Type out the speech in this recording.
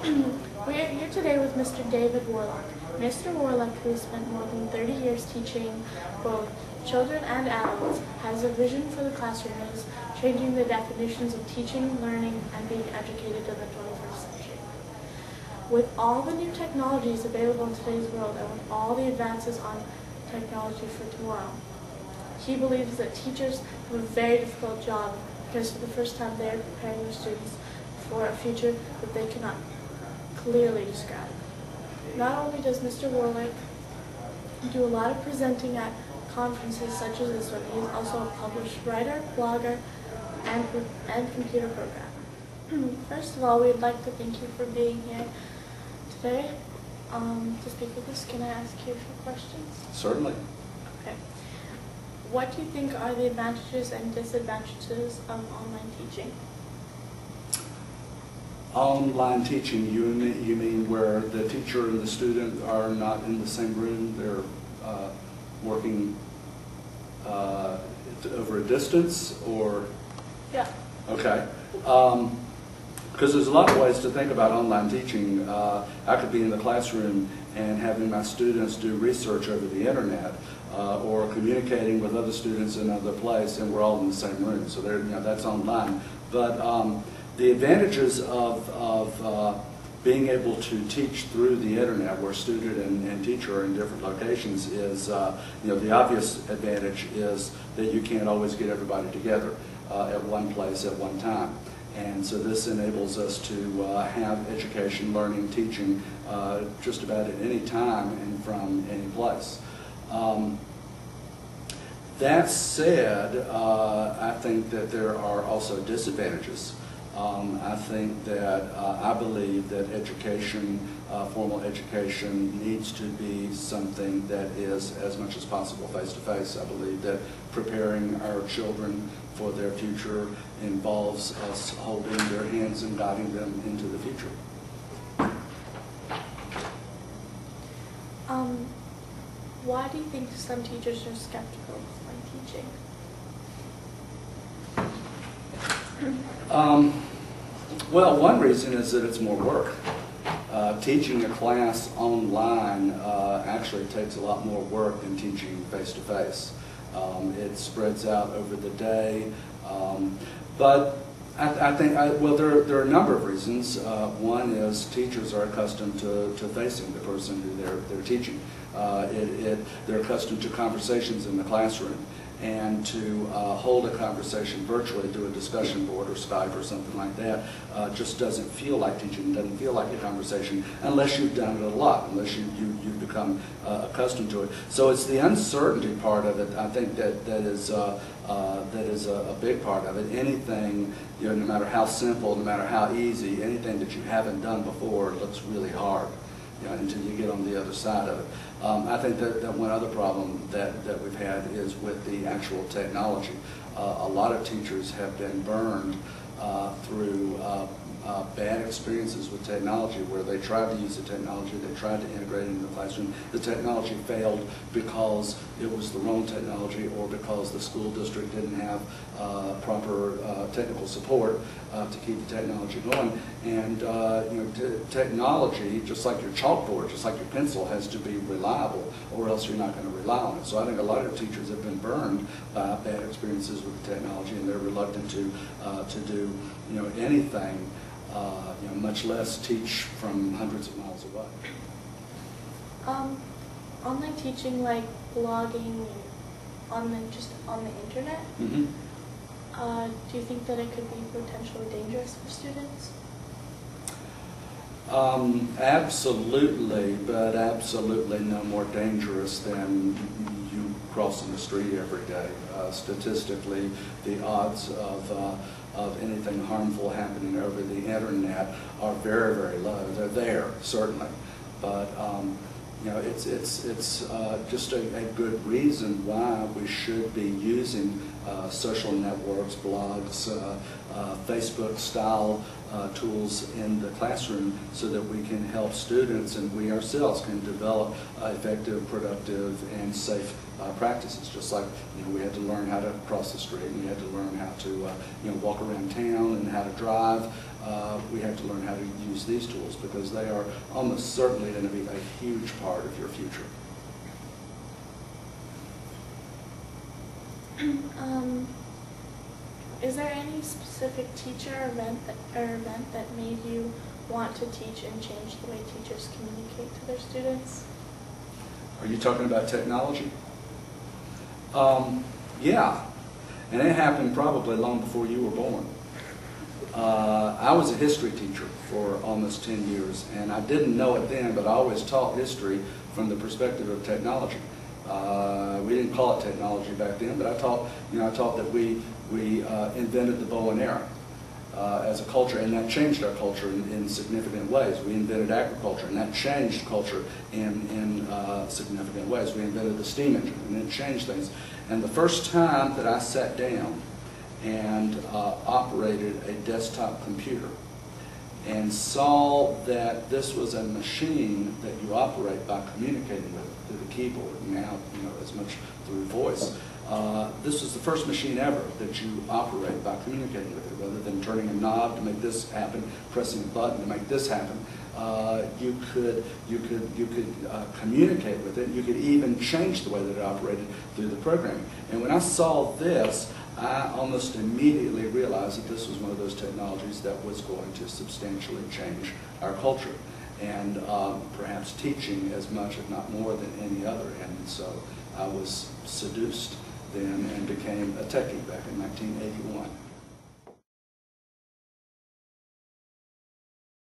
We are here today with Mr. David Warlick. Mr. Warlick, who has spent more than 30 years teaching both children and adults, has a vision for the classroom that is changing the definitions of teaching, learning, and being educated in the 21st century. With all the new technologies available in today's world and with all the advances on technology for tomorrow, he believes that teachers have a very difficult job because for the first time they are preparing their students for a future that they cannot clearly describe. Not only does Mr. Warlick do a lot of presenting at conferences such as this one, he is also a published writer, blogger, and computer programmer. First of all, we'd like to thank you for being here today to speak with us. Can I ask you a few questions? Certainly. Okay. What do you think are the advantages and disadvantages of online teaching? Online teaching, you mean where the teacher and the student are not in the same room, they're working over a distance, or? Yeah. Okay. Because there's a lot of ways to think about online teaching. I could be in the classroom and having my students do research over the internet, or communicating with other students in another place, and we're all in the same room. So there, that's online. But the advantages of being able to teach through the internet, where student and teacher are in different locations, is the obvious advantage is that you can't always get everybody together at one place at one time. And so this enables us to have education, learning, teaching just about at any time and from any place. That said, I think that there are also disadvantages. I think that I believe that education, formal education, needs to be something that is as much as possible face-to-face. I believe that preparing our children for their future involves us holding their hands and guiding them into the future. Why do you think some teachers are skeptical when teaching? Well, one reason is that it's more work. Teaching a class online actually takes a lot more work than teaching face-to-face. It spreads out over the day, but I think, well, there are a number of reasons. One is teachers are accustomed to facing the person who they're teaching. They're accustomed to conversations in the classroom, and to hold a conversation virtually, do a discussion board or Skype or something like that, just doesn't feel like teaching, doesn't feel like a conversation unless you've done it a lot, unless you've become accustomed to it. So it's the uncertainty part of it, I think, that is a big part of it. Anything, no matter how simple, no matter how easy, anything that you haven't done before looks really hard. Until you get on the other side of it. I think that one other problem that we've had is with the actual technology. A lot of teachers have been burned through bad experiences with technology, where they tried to use the technology, they tried to integrate it into the classroom. The technology failed because it was the wrong technology, or because the school district didn't have proper technical support to keep the technology going. And technology, just like your chalkboard, just like your pencil, has to be reliable, or else you're not going to rely on it. So I think a lot of teachers have been burned by bad experiences with the technology, and they're reluctant to do anything. Much less teach from hundreds of miles away. Online teaching, like blogging, just on the internet. Mm-hmm. Do you think that it could be potentially dangerous for students? Absolutely, but absolutely no more dangerous than you crossing the street every day. Statistically, the odds of anything harmful happening over the internet are very, very low. They're there, certainly, but it's just a good reason why we should be using social networks, blogs, Facebook-style tools in the classroom, so that we can help students and we ourselves can develop effective, productive, and safe practices. Just like we had to learn how to cross the street, and we had to learn how to walk around town and how to drive. we have to learn how to use these tools, because they are almost certainly going to be a huge part of your future. Is there any specific teacher or event that made you want to teach and change the way teachers communicate to their students? Are you talking about technology? Yeah, and it happened probably long before you were born. I was a history teacher for almost 10 years, and I didn't know it then, but I always taught history from the perspective of technology. We didn't call it technology back then, but I taught that we invented the bow and arrow as a culture, and that changed our culture in significant ways. We invented agriculture, and that changed culture in significant ways. We invented the steam engine, and it changed things. And the first time that I sat down and operated a desktop computer and saw that this was a machine that you operate by communicating with through the keyboard, now as much through voice. This was the first machine ever that you operate by communicating with it, rather than turning a knob to make this happen, pressing a button to make this happen. You could communicate with it. You could even change the way that it operated through the programming. And when I saw this, I almost immediately realized that this was one of those technologies that was going to substantially change our culture, and perhaps teaching as much, if not more, than any other. And so I was seduced then and became a techie back in 1981.